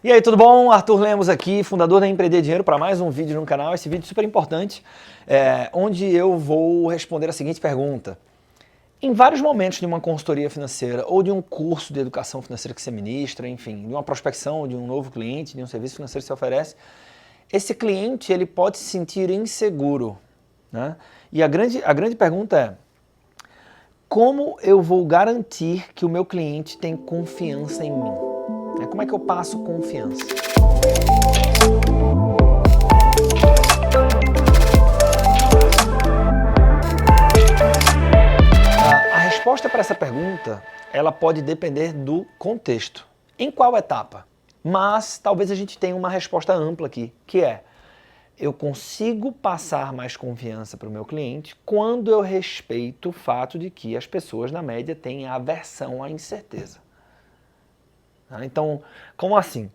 E aí, tudo bom? Arthur Lemos aqui, fundador da Empreender Dinheiro, para mais um vídeo no canal. Esse vídeo super importante, onde eu vou responder a seguinte pergunta. Em vários momentos de uma consultoria financeira ou de um curso de educação financeira que você ministra, enfim, de uma prospecção de um novo cliente, de um serviço financeiro que você oferece, esse cliente ele pode se sentir inseguro, né? E a grande pergunta é, como eu vou garantir que o meu cliente tem confiança em mim? Como é que eu passo confiança? A resposta para essa pergunta, ela pode depender do contexto. Em qual etapa? Mas talvez a gente tenha uma resposta ampla aqui, que é: eu consigo passar mais confiança para o meu cliente quando eu respeito o fato de que as pessoas, na média, têm aversão à incerteza. Então, como assim?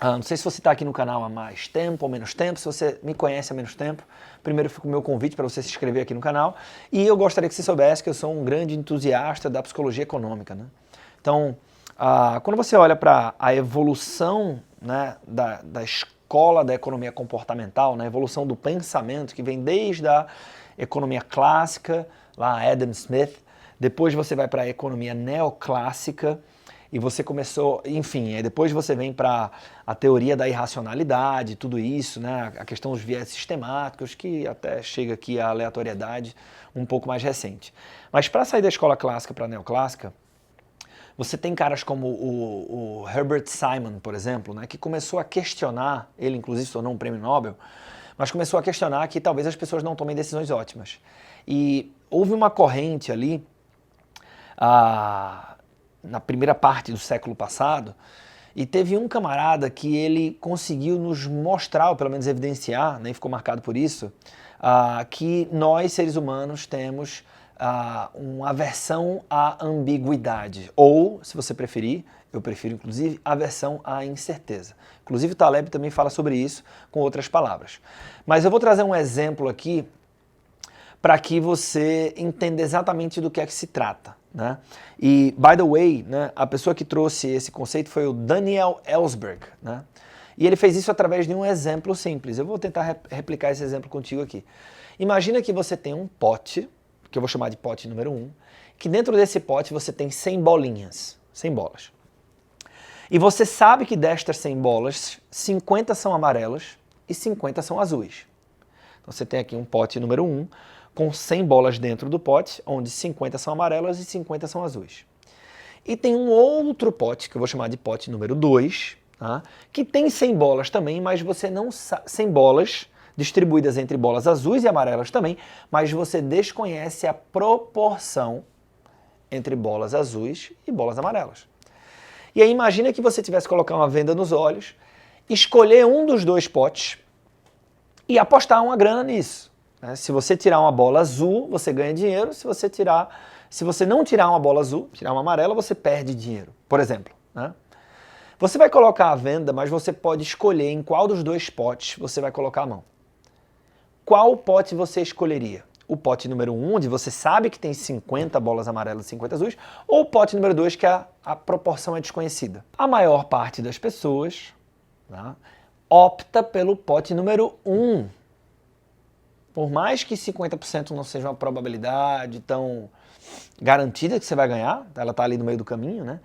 Não sei se você está aqui no canal há mais tempo ou menos tempo, se você me conhece há menos tempo, primeiro fica o meu convite para você se inscrever aqui no canal, e eu gostaria que você soubesse que eu sou um grande entusiasta da psicologia econômica, né? Então, quando você olha para a evolução, né, da escola da economia comportamental, né, a evolução do pensamento, que vem desde a economia clássica, lá Adam Smith, depois você vai para a economia neoclássica, e você começou, enfim, aí depois você vem para a teoria da irracionalidade, tudo isso, né? A questão dos viés sistemáticos, que até chega aqui à aleatoriedade um pouco mais recente. Mas para sair da escola clássica para a neoclássica, você tem caras como o Herbert Simon, por exemplo, né? Que começou a questionar, ele inclusive se tornou um prêmio Nobel, mas começou a questionar que talvez as pessoas não tomem decisões ótimas. E houve uma corrente ali, na primeira parte do século passado, e teve um camarada que ele conseguiu nos mostrar, ou pelo menos evidenciar, né, e ficou marcado por isso, que nós, seres humanos, temos uma aversão à ambiguidade, ou, se você preferir, eu prefiro inclusive, aversão à incerteza. Inclusive o Taleb também fala sobre isso com outras palavras. Mas eu vou trazer um exemplo aqui para que você entenda exatamente do que é que se trata, né? E, by the way, né, a pessoa que trouxe esse conceito foi o Daniel Ellsberg, né? E ele fez isso através de um exemplo simples. Eu vou tentar replicar esse exemplo contigo aqui. Imagina que você tem um pote, que eu vou chamar de pote número 1, que dentro desse pote você tem 100 bolinhas, 100 bolas. E você sabe que destas 100 bolas, 50 são amarelas e 50 são azuis. Então você tem aqui um pote número 1, com 100 bolas dentro do pote, onde 50 são amarelas e 50 são azuis. E tem um outro pote, que eu vou chamar de pote número 2, tá? Que tem 100 bolas também, mas você não sabe, 100 bolas distribuídas entre bolas azuis e amarelas também, mas você desconhece a proporção entre bolas azuis e bolas amarelas. E aí imagina que você tivesse que colocar uma venda nos olhos, escolher um dos dois potes e apostar uma grana nisso. Se você tirar uma bola azul, você ganha dinheiro. Se você não tirar uma bola azul, tirar uma amarela, você perde dinheiro, por exemplo, né? Você vai colocar a venda, mas você pode escolher em qual dos dois potes você vai colocar a mão. Qual pote você escolheria? O pote número 1, onde você sabe que tem 50 bolas amarelas e 50 azuis, ou o pote número 2, que a proporção é desconhecida? A maior parte das pessoas, tá, opta pelo pote número 1. Por mais que 50% não seja uma probabilidade tão garantida que você vai ganhar, ela está ali no meio do caminho, né?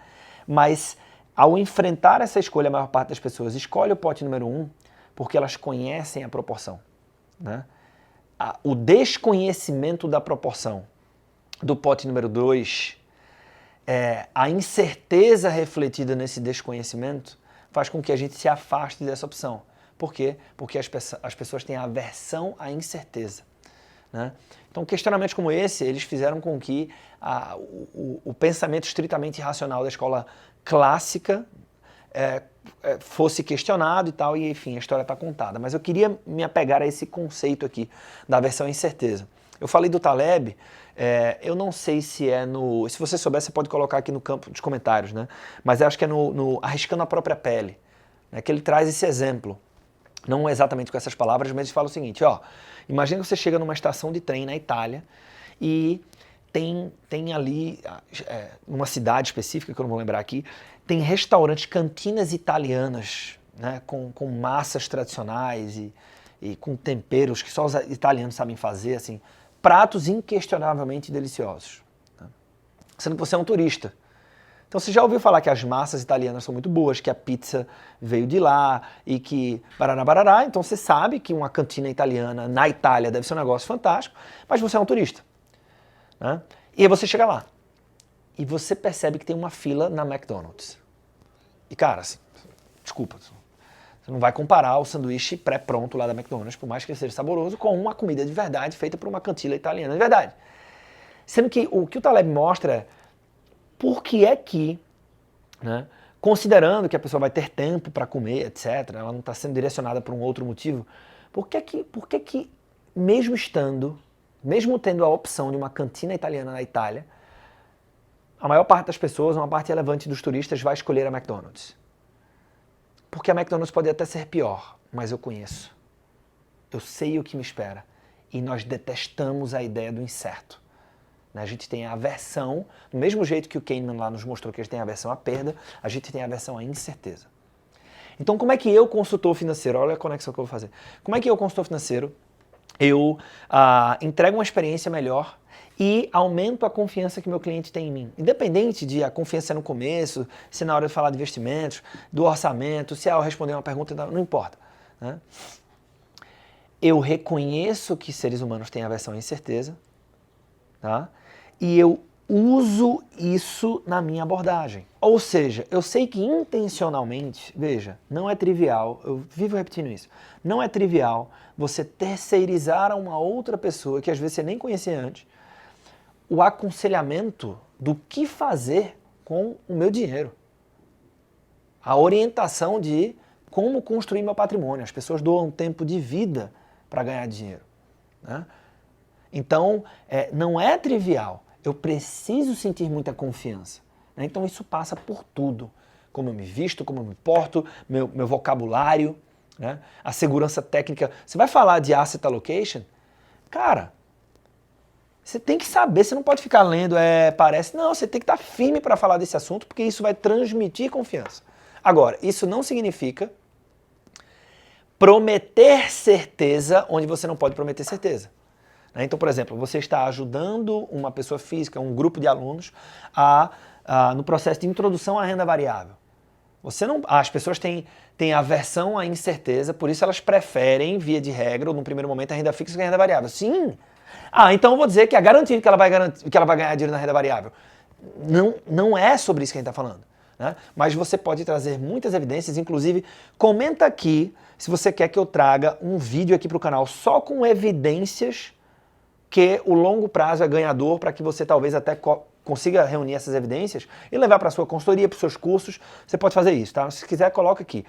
Mas ao enfrentar essa escolha, a maior parte das pessoas escolhe o pote número 1 porque elas conhecem a proporção, né? O desconhecimento da proporção do pote número 2, a incerteza refletida nesse desconhecimento faz com que a gente se afaste dessa opção. Por quê? Porque as pessoas têm aversão à incerteza, né? Então, questionamentos como esse, eles fizeram com que o pensamento estritamente racional da escola clássica fosse questionado e tal, e enfim, a história está contada. Mas eu queria me apegar a esse conceito aqui, da aversão à incerteza. Eu falei do Taleb, eu não sei se é no... Se você souber, você pode colocar aqui no campo dos comentários, né? Mas eu acho que é no Arriscando a Própria Pele, né, que ele traz esse exemplo. Não exatamente com essas palavras, mas ele fala o seguinte, ó, imagina que você chega numa estação de trem na Itália e tem ali, numa cidade específica, que eu não vou lembrar aqui, tem restaurantes, cantinas italianas, né, com massas tradicionais e com temperos que só os italianos sabem fazer, assim, pratos inquestionavelmente deliciosos. Né? Sendo que você é um turista. Então você já ouviu falar que as massas italianas são muito boas, que a pizza veio de lá e que barará, barará. Então você sabe que uma cantina italiana na Itália deve ser um negócio fantástico, mas você é um turista. Né? E aí você chega lá e você percebe que tem uma fila na McDonald's. E cara, assim, desculpa, você não vai comparar o sanduíche pré-pronto lá da McDonald's, por mais que ele seja saboroso, com uma comida de verdade feita por uma cantina italiana de verdade. Sendo que o Taleb mostra é por que é que, né, considerando que a pessoa vai ter tempo para comer, etc., ela não está sendo direcionada por um outro motivo, por que que mesmo tendo a opção de uma cantina italiana na Itália, a maior parte das pessoas, uma parte relevante dos turistas, vai escolher a McDonald's? Porque a McDonald's pode até ser pior, mas eu conheço. Eu sei o que me espera. E nós detestamos a ideia do incerto. A gente tem a aversão, do mesmo jeito que o Kahneman lá nos mostrou que a gente tem a aversão à perda, a gente tem a aversão à incerteza. Então como é que eu, consultor financeiro, olha a conexão que eu vou fazer, como é que eu, consultor financeiro, eu entrego uma experiência melhor e aumento a confiança que meu cliente tem em mim? Independente de a confiança no começo, se na hora de falar de investimentos, do orçamento, se ao responder uma pergunta, não importa. Né? Eu reconheço que seres humanos têm aversão à incerteza, tá? E eu uso isso na minha abordagem. Ou seja, eu sei que intencionalmente, veja, não é trivial, eu vivo repetindo isso, não é trivial você terceirizar a uma outra pessoa, que às vezes você nem conhecia antes, o aconselhamento do que fazer com o meu dinheiro. A orientação de como construir meu patrimônio. As pessoas doam tempo de vida para ganhar dinheiro. Né? Então, não é trivial. Eu preciso sentir muita confiança. Né? Então, isso passa por tudo. Como eu me visto, como eu me porto, meu vocabulário, né? A segurança técnica. Você vai falar de asset allocation? Cara, você tem que saber, você não pode ficar lendo, parece. Não, você tem que estar firme para falar desse assunto, porque isso vai transmitir confiança. Agora, isso não significa prometer certeza onde você não pode prometer certeza. Então, por exemplo, você está ajudando uma pessoa física, um grupo de alunos, no processo de introdução à renda variável. As pessoas têm aversão à incerteza, por isso elas preferem, via de regra, ou no primeiro momento, a renda fixa que a renda variável. Sim! Então eu vou dizer que é garantido que ela vai ganhar dinheiro na renda variável. Não é sobre isso que a gente está falando. Né? Mas você pode trazer muitas evidências, inclusive comenta aqui se você quer que eu traga um vídeo aqui para o canal só com evidências que o longo prazo é ganhador, para que você talvez até consiga reunir essas evidências e levar para a sua consultoria, para os seus cursos. Você pode fazer isso, tá? Se quiser, coloca aqui.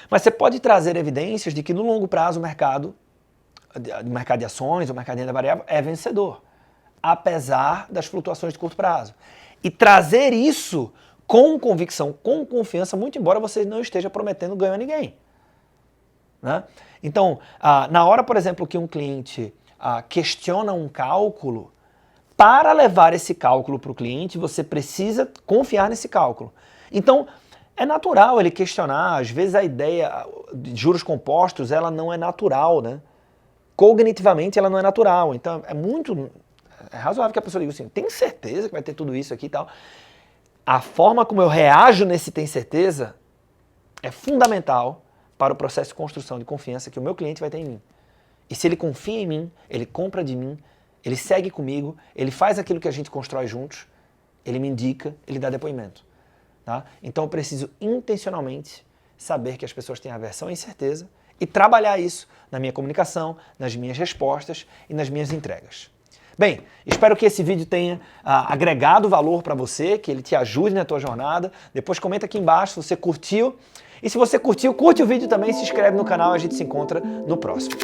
Mas você pode trazer evidências de que no longo prazo o mercado de ações, o mercado de renda variável é vencedor, apesar das flutuações de curto prazo. E trazer isso com convicção, com confiança, muito embora você não esteja prometendo ganho a ninguém. Né? Então, na hora, por exemplo, que um cliente questiona um cálculo, para levar esse cálculo para o cliente, você precisa confiar nesse cálculo. Então, é natural ele questionar, às vezes a ideia de juros compostos, ela não é natural, né? Cognitivamente ela não é natural, então é razoável que a pessoa diga assim, tem certeza que vai ter tudo isso aqui e tal? A forma como eu reajo nesse tem certeza é fundamental para o processo de construção de confiança que o meu cliente vai ter em mim. E se ele confia em mim, ele compra de mim, ele segue comigo, ele faz aquilo que a gente constrói juntos, ele me indica, ele dá depoimento. Tá? Então eu preciso intencionalmente saber que as pessoas têm aversão e incerteza e trabalhar isso na minha comunicação, nas minhas respostas e nas minhas entregas. Bem, espero que esse vídeo tenha agregado valor para você, que ele te ajude na tua jornada. Depois comenta aqui embaixo se você curtiu. E se você curtiu, curte o vídeo também, se inscreve no canal e a gente se encontra no próximo.